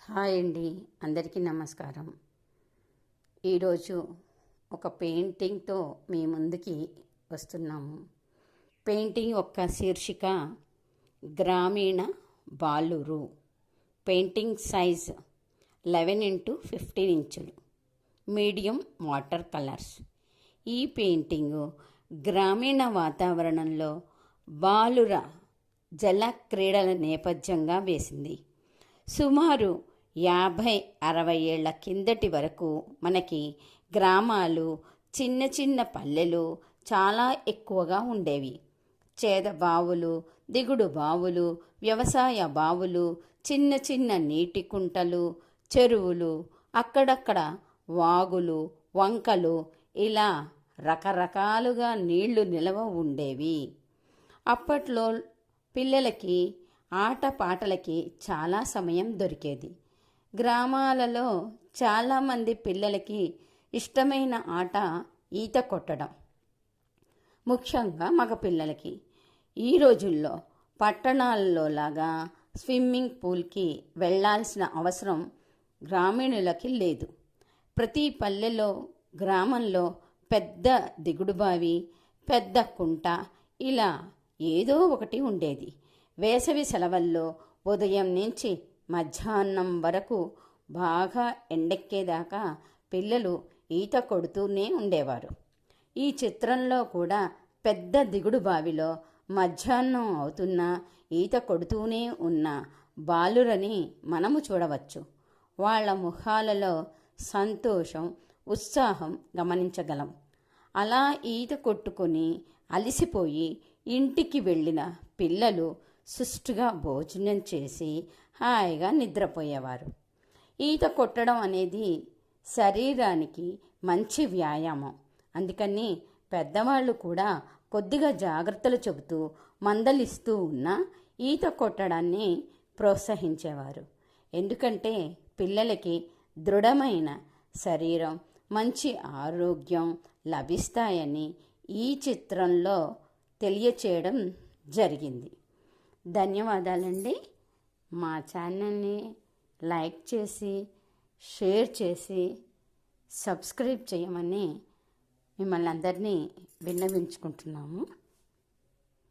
Hi అండి, అందరికీ నమస్కారం. ఈరోజు ఒక పెయింటింగ్తో మీ ముందుకి వస్తున్నాము. పెయింటింగ్ యొక్క శీర్షిక గ్రామీణ బాలురు. పెయింటింగ్ సైజ్ 11x15 ఇంచులు, మీడియం వాటర్ కలర్స్. ఈ పెయింటింగు గ్రామీణ వాతావరణంలో బాలుర జల క్రీడల నేపథ్యంగా వేసింది. సుమారు 50-60 ఏళ్ల కిందటి వరకు మనకి గ్రామాలు, చిన్న చిన్న పల్లెలు చాలా ఎక్కువగా ఉండేవి. చేద బావులు, దిగుడు బావులు, వ్యవసాయ బావులు, చిన్న చిన్న నీటి కుంటలు, చెరువులు, అక్కడక్కడ వాగులు, వంకలు, ఇలా రకరకాలుగా నీళ్లు నిలవ ఉండేవి. అప్పట్లో పిల్లలకి ఆటపాటలకి చాలా సమయం దొరికేది. గ్రామాలలో చాలామంది పిల్లలకి ఇష్టమైన ఆట ఈత కొట్టడం, ముఖ్యంగా మగపిల్లలకి. ఈ రోజుల్లో పట్టణాల్లో లాగా స్విమ్మింగ్ పూల్కి వెళ్ళాల్సిన అవసరం గ్రామీణులకి లేదు. ప్రతి పల్లెలో, గ్రామంలో పెద్ద దిగుడుబావి, పెద్ద కుంట, ఇలా ఏదో ఒకటి ఉండేది. వేసవి సెలవుల్లో ఉదయం నుంచి మధ్యాహ్నం వరకు బాగా ఎండెక్కేదాకా పిల్లలు ఈత కొడుతూనే ఉండేవారు. ఈ చిత్రంలో కూడా పెద్ద దిగుడు బావిలో మధ్యాహ్నం అవుతున్నా ఈత కొడుతూనే ఉన్న బాలురని మనము చూడవచ్చు. వాళ్ళ ముఖాలలో సంతోషం, ఉత్సాహం గమనించగలం. అలా ఈత కొట్టుకొని అలిసిపోయి ఇంటికి వెళ్ళిన పిల్లలు సుష్టుగా భోజనం చేసి హాయిగా నిద్రపోయేవారు. ఈత కొట్టడం అనేది శరీరానికి మంచి వ్యాయామం. అందుకని పెద్దవాళ్ళు కూడా కొద్దిగా జాగ్రత్తలు చెబుతూ మందలిస్తూ ఉన్న ఈత కొట్టడాన్ని ప్రోత్సహించేవారు. ఎందుకంటే పిల్లలకి దృఢమైన శరీరం, మంచి ఆరోగ్యం లభిస్తాయని ఈ చిత్రంలో తెలియచేయడం జరిగింది. ధన్యవాదాలండి. మా ఛానల్ని లైక్ చేసి, షేర్ చేసి, సబ్స్క్రైబ్ చేయమని మిమ్మల్ని అందరినీ విన్నవించుకుంటున్నాము.